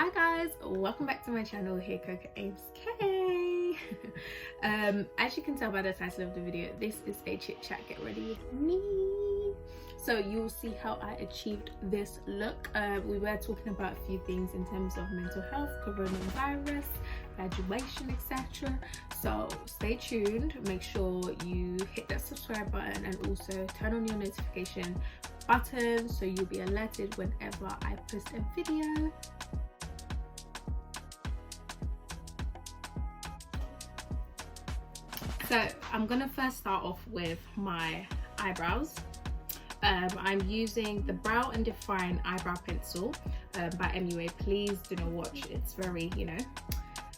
Hi guys, welcome back to my channel. Here Coco Ames K. As you can tell by the title of the video, this is a chit chat get ready with me. So you'll see how I achieved this look. We were talking about a few things in terms of mental health, coronavirus, graduation, etc. So stay tuned, make sure you hit that subscribe button and also turn on your notification button so you'll be alerted whenever I post a video. So I'm gonna first start off with my eyebrows. I'm using the Brow and Define eyebrow pencil by Amie. Please do not watch, it's very,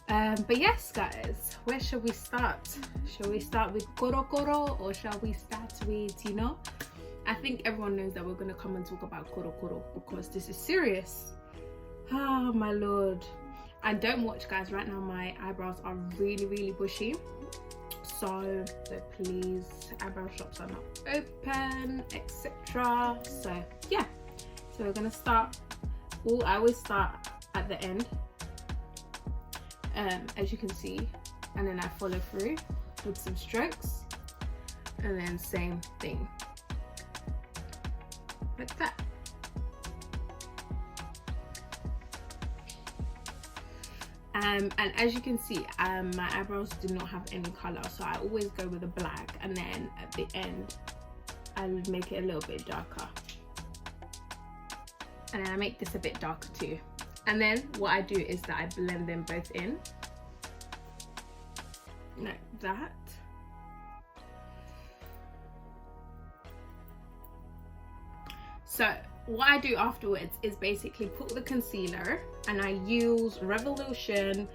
but yes guys, where shall we start? Shall we start with koro koro or shall we start with, I think everyone knows that we're gonna come and talk about koro koro because this is serious. Oh my lord. And don't watch guys, right now my eyebrows are really bushy. So please, eyebrow shops are not open, etc. So yeah, so we're gonna start. I always start at the end, as you can see, and then I follow through with some strokes, and then same thing like that. And as you can see, my eyebrows do not have any color, so I always go with a black, and then at the end I would make it a little bit darker, and then I make this a bit darker too. And then what I do is that I blend them both in like that. So what I do afterwards is basically put the concealer, and I use Revolution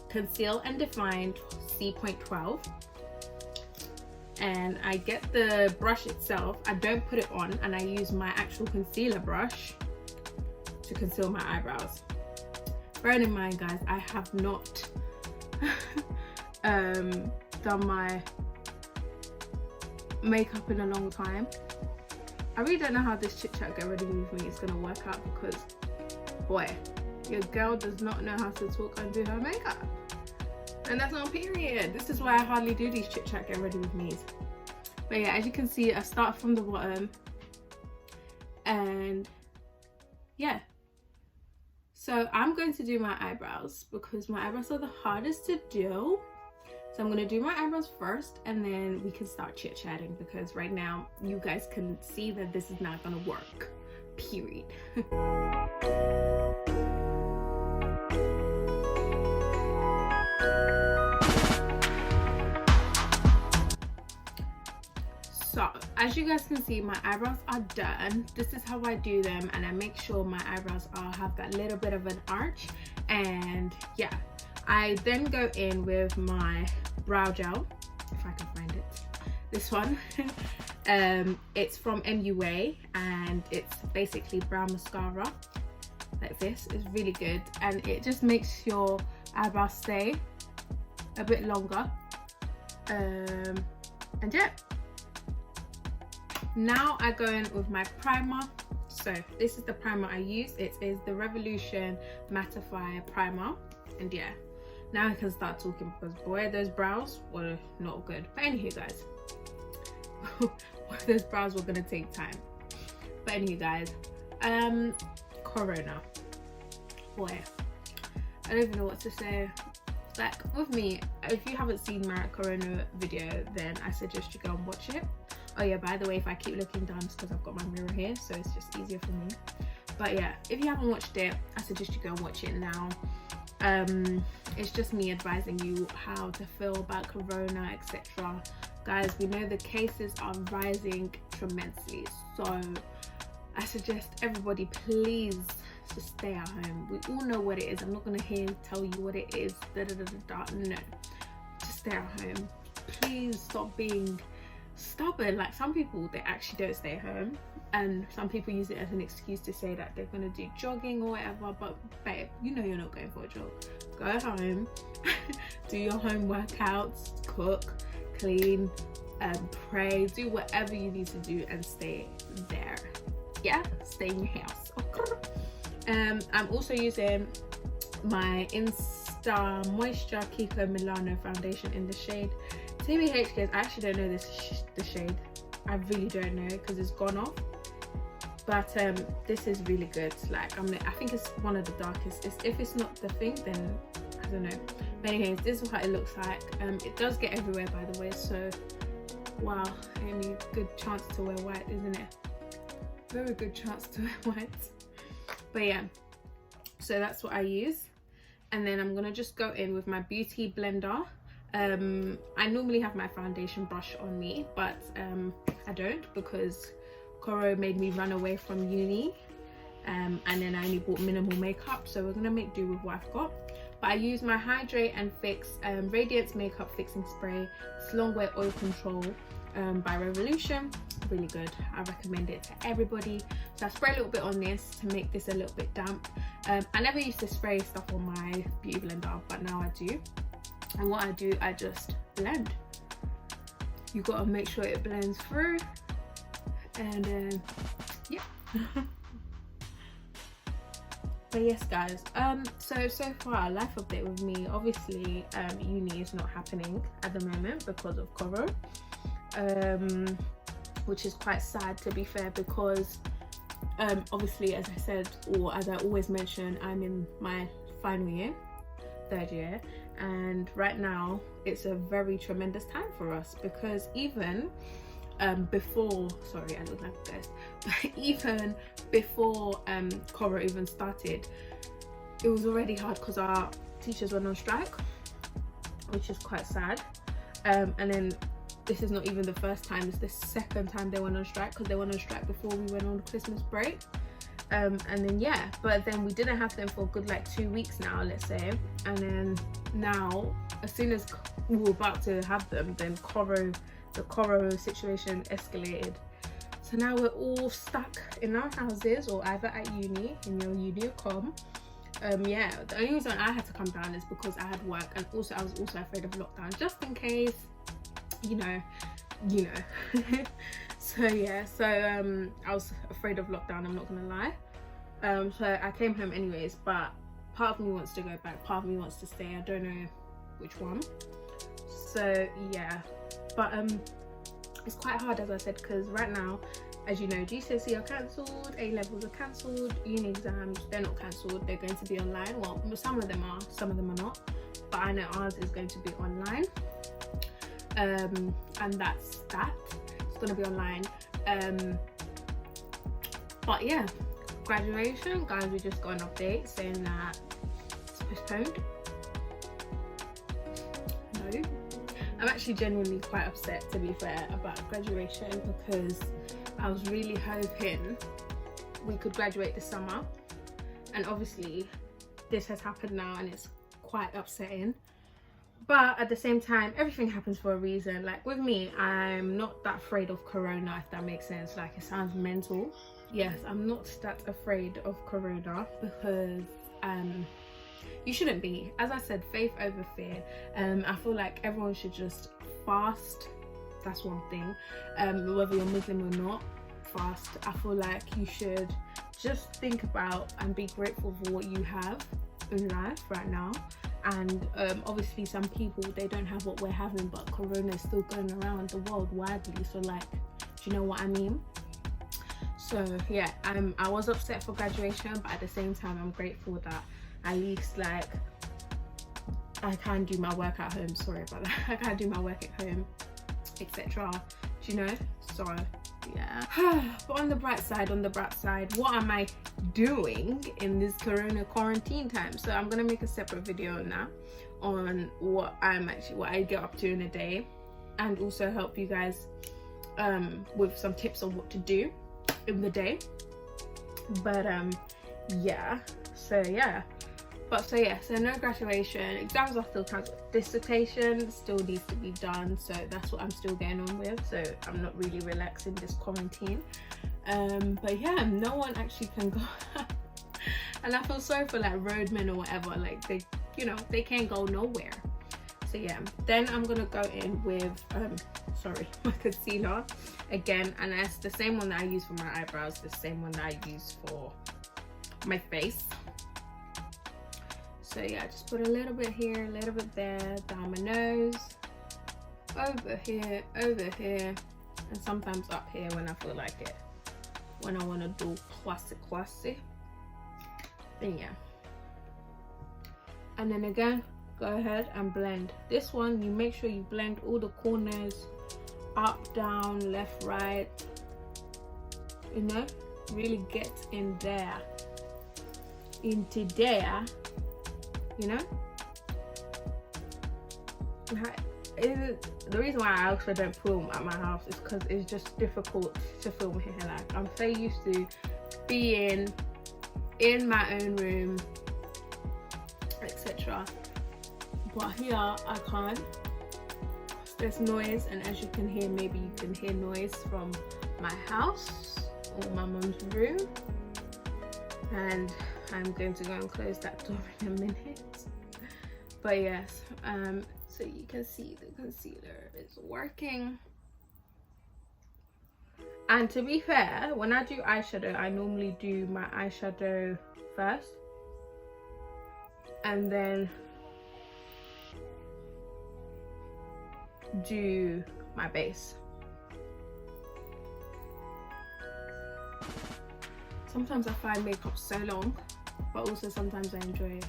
Conceal and Define C.12, and I get the brush itself, I don't put it on, and I use my actual concealer brush to conceal my eyebrows. Bearing in mind guys, I have not done my makeup in a long time. I really don't know how this chit chat get ready with me is gonna work out, because boy, your girl does not know how to talk and do her makeup, and that's on period. This is why I hardly do these chit chat get ready with me's. But yeah, as you can see, I start from the bottom, and yeah, so I'm going to do my eyebrows because my eyebrows are the hardest to do. So I'm going to do my eyebrows first, and then we can start chit-chatting, because right now you guys can see that this is not going to work, period. So as you guys can see, my eyebrows are done. This is how I do them, and I make sure my eyebrows have that little bit of an arch. And yeah, I then go in with my brow gel, if I can find it. This one, it's from MUA, and it's basically brow mascara like this. It's really good, and it just makes your eyebrows stay a bit longer. And yeah, now I go in with my primer. So this is the primer I use. It is the Revolution Mattify primer, and yeah, now I can start talking, because boy, those brows were not good. But anywho guys, those brows were gonna take time. But anywho guys, corona, boy, I don't even know what to say. Like with me, if you haven't seen my corona video, then I suggest you go and watch it. Oh yeah, by the way, if I keep looking down, it's because I've got my mirror here, so it's just easier for me. But yeah, if you haven't watched it, I suggest you go and watch it now. It's just me advising you how to feel about corona, etc. Guys, we know the cases are rising tremendously, so I suggest everybody please just stay at home. We all know what it is. I'm not gonna tell you what it is, no, just stay at home. Please stop being stubborn. Like some people, they actually don't stay home, and some people use it as an excuse to say that they're gonna do jogging or whatever. But babe, you know you're not going for a jog. Go home, do your home workouts, cook, clean, pray, do whatever you need to do, and stay there. Yeah, stay in your house. I'm also using my Insta Moisture Kiko Milano foundation in the shade TBH. Guys, I actually don't know the shade. I really don't know because it's gone off. But this is really good. Like I think it's one of the darkest. If it's not the thing, then I don't know. But anyways, this is what it looks like. It does get everywhere, by the way. So wow, Amie, good chance to wear white, isn't it? Very good chance to wear white. But yeah, so that's what I use. And then I'm gonna just go in with my beauty blender. I normally have my foundation brush on me, but I don't, because Coro made me run away from uni, and then I only bought minimal makeup, so we're gonna make do with what I've got. But I use my Hydrate and Fix Radiance Makeup Fixing Spray. It's long wear oil control by Revolution. Really good. I recommend it to everybody. So I spray a little bit on this to make this a little bit damp. I never used to spray stuff on my beauty blender, but now I do. And what I do, I just blend. You gotta make sure it blends through. And yeah. But yes, guys, so far, life update with me. Obviously uni is not happening at the moment because of Coro, which is quite sad, to be fair, because obviously, as I said, or as I always mention, I'm in my final year, third year, and right now it's a very tremendous time for us, because even before, sorry, I look like this, but even before Coro even started, it was already hard because our teachers went on strike, which is quite sad. And then this is not even the first time, it's the second time they went on strike, because they went on strike before we went on Christmas break. And then yeah, but then we didn't have them for a good like 2 weeks now, let's say. And then now, as soon as we were about to have them, then the Coro situation escalated. So now we're all stuck in our houses, or either at uni, in your uni or com. Yeah, the only reason I had to come down is because I had work, and also I was also afraid of lockdown, just in case, you know. So yeah, so I was afraid of lockdown, I'm not gonna lie. So I came home anyways, but part of me wants to go back, part of me wants to stay. I don't know which one. So yeah, but it's quite hard, as I said, because right now, as you know, GCSE are cancelled, A levels are cancelled, uni exams, they're not cancelled, they're going to be online. Well, some of them are, some of them are not, but I know ours is going to be online. And that's that. It's going to be online. But yeah, graduation, guys, we just got an update saying that it's postponed. No, I'm actually genuinely quite upset, to be fair, about graduation, because I was really hoping we could graduate this summer, and obviously this has happened now and it's quite upsetting. But at the same time, everything happens for a reason. Like with me, I'm not that afraid of corona, if that makes sense. Like, it sounds mental. Yes, I'm not that afraid of corona, because you shouldn't be. As I said, faith over fear. I feel like everyone should just fast. That's one thing. Whether you're Muslim or not, fast. I feel like you should just think about and be grateful for what you have in life right now. And obviously some people, they don't have what we're having, but corona is still going around the world widely. So like, do you know what I mean? So yeah, I was upset for graduation, but at the same time I'm grateful that at least like I can do my work at home. Sorry about that. I can do my work at home, etc. Do you know? So yeah. But on the bright side, what am I doing in this corona quarantine time? So I'm gonna make a separate video on that, on what I get up to in a day, and also help you guys with some tips on what to do in the day. But yeah, so yeah. But so yeah, so no graduation, exams are still cancelled, dissertation still needs to be done, so that's what I'm still getting on with. So I'm not really relaxing this quarantine. But yeah, no one actually can go and I feel sorry for like roadmen or whatever, like they, you know, they can't go nowhere. So yeah, then I'm gonna go in with sorry, my concealer again, and that's the same one that I use for my eyebrows, the same one that I use for my face. So yeah, just put a little bit here, a little bit there, down my nose, over here, and sometimes up here when I feel like it, when I want to do classy. Then yeah, and then again, go ahead and blend. This one, you make sure you blend all the corners, up, down, left, right, you know, really get in there, into there, you know. The reason why I also don't film at my house is because it's just difficult to film here. Like, I'm so used to being in my own room, etc. But here I can't. There's noise, and as you can hear, maybe you can hear noise from my house or my mum's room. And I'm going to go and close that door in a minute. But yes, so you can see the concealer is working. And to be fair, when I do eyeshadow, I normally do my eyeshadow first and then do my base. Sometimes I find makeup so long, but also sometimes I enjoy it.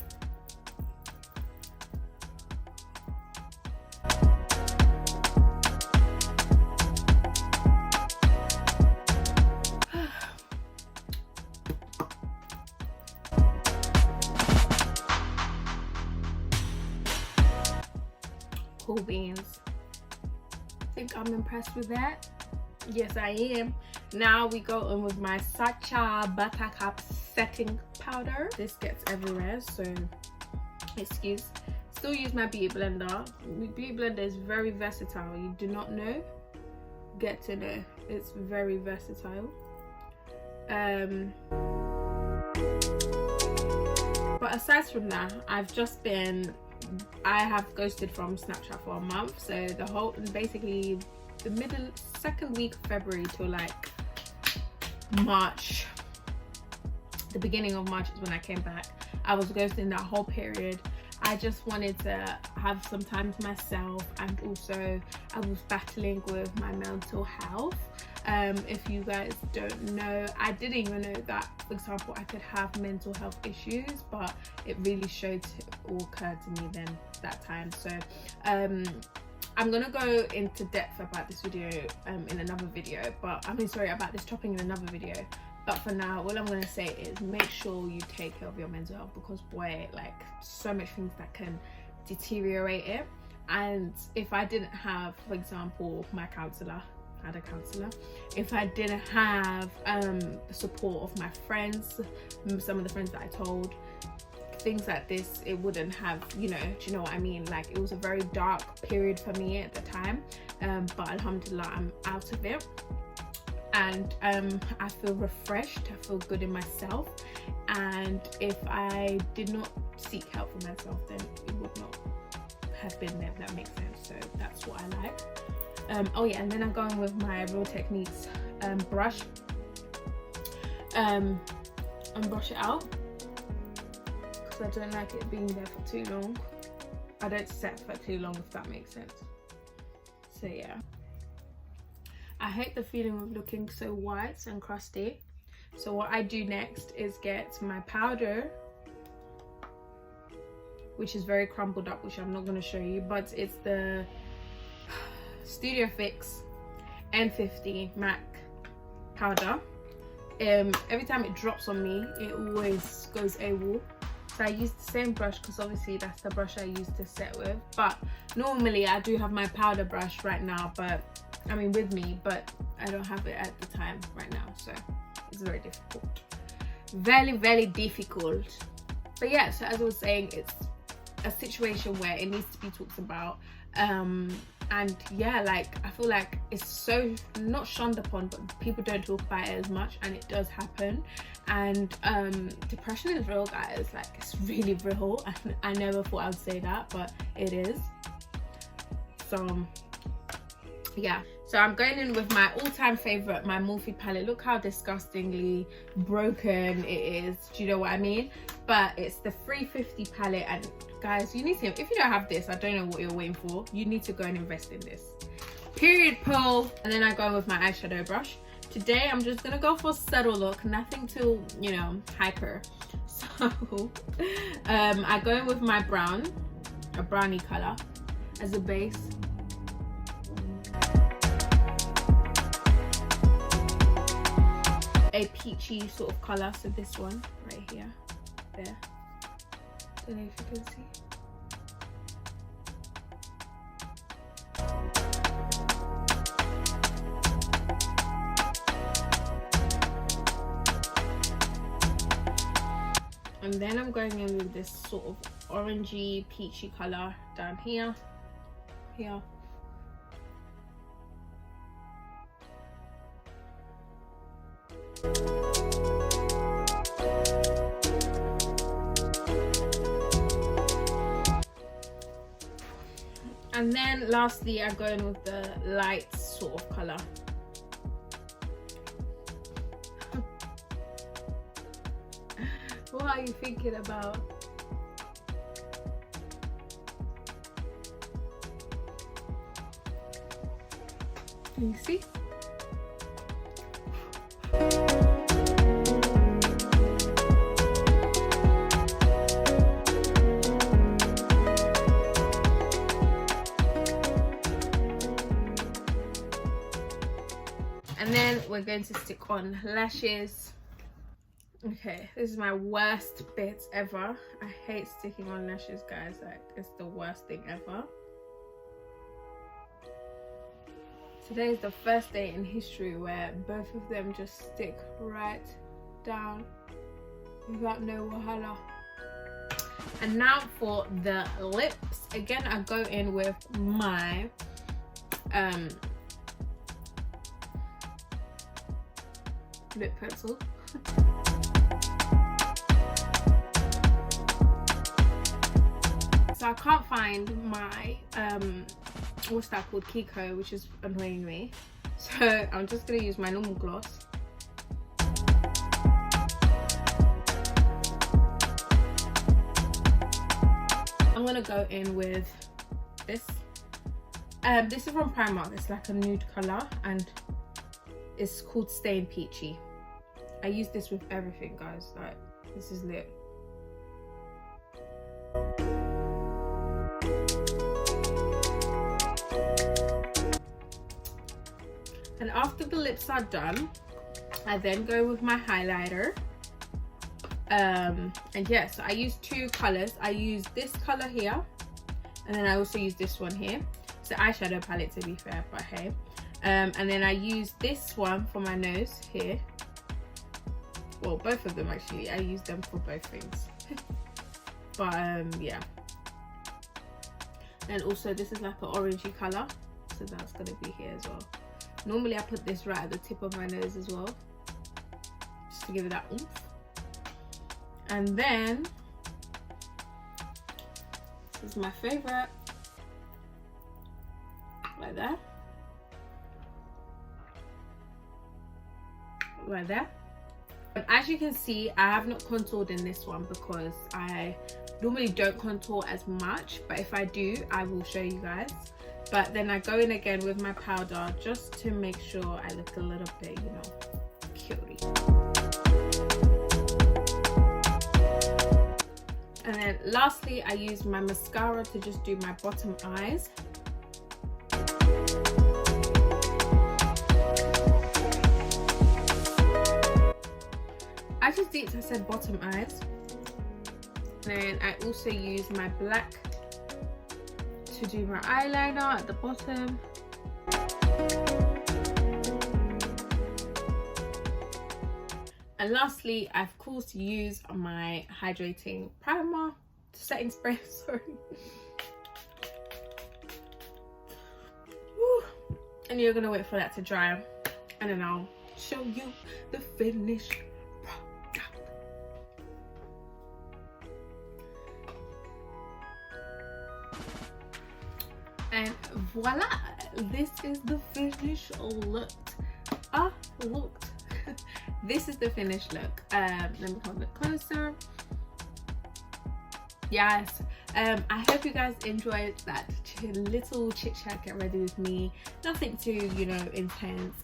Cool beans. I think I'm impressed with that. Yes, I am. Now we go on with my Sacha Buttercup setting powder. This gets everywhere, so excuse. Still use my beauty blender. My beauty blender is very versatile. You do not know, get to know. It's very versatile. But aside from that, I have ghosted from Snapchat for a month. So basically the second week of February till like March, the beginning of March is when I came back. I was ghosting that whole period. I just wanted to have some time to myself, and also I was battling with my mental health. If you guys don't know, I didn't even know that, for example, I could have mental health issues, but it really occurred to me then that time. So I'm gonna go into depth about this video in another video, about this topic in another video. But for now, all I'm gonna say is make sure you take care of your mental health, because boy, like, so much things that can deteriorate it. And if I didn't have, for example, my counsellor, had a counsellor, if I didn't have the support of my friends, some of the friends that I told, things like this, it wouldn't have, you know, do you know what I mean? Like, it was a very dark period for me at the time, but alhamdulillah, I'm out of it, and I feel refreshed, I feel good in myself. And if I did not seek help for myself, then it would not have been there, if that makes sense. So that's what I like. Oh yeah, and then I'm going with my Real Techniques brush, and brush it out, because I don't like it being there for too long. I don't set for too long, if that makes sense. So yeah, I hate the feeling of looking so white and crusty. So what I do next is get my powder, which is very crumpled up, which I'm not going to show you, but it's the Studio Fix N50 MAC powder. Every time it drops on me, it always goes AWOL. So I use the same brush, because obviously that's the brush I use to set with. But normally I do have my powder brush right now, but I mean with me, but I don't have it at the time right now, so it's very difficult, very difficult. But yeah, so as I was saying, it's a situation where it needs to be talked about. And yeah, like, I feel like it's so not shunned upon, but people don't talk about it as much, and it does happen. And depression is real, guys. Like, it's really real. I never thought I would say that, but it is. So yeah, so I'm going in with my all-time favorite, my Morphe palette. Look how disgustingly broken it is, do you know what I mean? but it's the 350 palette. And guys, you need to, if you don't have this, I don't know what you're waiting for. You need to go and invest in this. Period pearl. And then I go with my eyeshadow brush. Today I'm just gonna go for a subtle look, nothing too, you know, hyper. So I go in with my brown, a brownie color as a base. A peachy sort of color, so this one right here, there. Don't know if you can see. And then I'm going in with this sort of orangey, peachy color down here, here. And then lastly, I go in with the light sort of color. What are you thinking about? Can you see? And then we're going to stick on lashes. Okay, this is my worst bit ever. I hate sticking on lashes, guys. Like, it's the worst thing ever. Today is the first day in history where both of them just stick right down without no wahala. And now for the lips. Again, I go in with my lip pencil. So I can't find my what's that called, Kiko, which is annoying me, so I'm just gonna use my normal gloss. I'm gonna go in with this. This is from Primark. It's like a nude color and it's called Staying Peachy. I use this with everything, guys. Like, this is lit. And after the lips are done, I then go with my highlighter. And yeah, so I use two colors. I use this color here, and then I also use this one here. It's an eyeshadow palette, to be fair, but hey. And then I use this one for my nose here. Well, both of them actually. I use them for both things. But yeah. And also this is like an orangey color, so that's gonna be here as well. Normally I put this right at the tip of my nose as well, just to give it that oomph. And then this is my favorite, right there, right there. And as you can see, I have not contoured in this one because I normally don't contour as much, but if I do, I will show you guys. But then I go in again with my powder just to make sure I look a little bit, you know, cutie. And then lastly, I use my mascara to just do my bottom eyes. I just did, I said bottom eyes. Then I also use my black to do my eyeliner at the bottom. And lastly, I of course use my hydrating primer, setting spray, sorry. Woo. And you're gonna wait for that to dry, and then I'll show you the finished product. And voila, this is the finished look. This is the finished look. Let me come a bit closer. yes, I hope you guys enjoyed that little chit chat, get ready with me. Nothing too, you know, intense.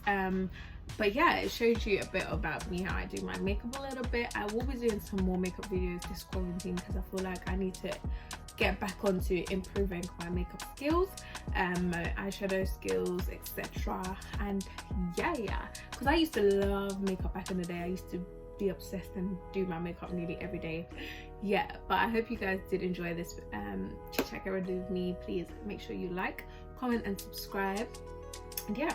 But yeah, it shows you a bit about me, how I do my makeup a little bit. I will be doing some more makeup videos this quarantine because I feel like I need to get back onto improving my makeup skills, my eyeshadow skills, etc. And yeah, because I used to love makeup back in the day. I used to be obsessed and do my makeup nearly every day. Yeah, but I hope you guys did enjoy this chit chat, get ready with me. Please make sure you like, comment and subscribe, and yeah.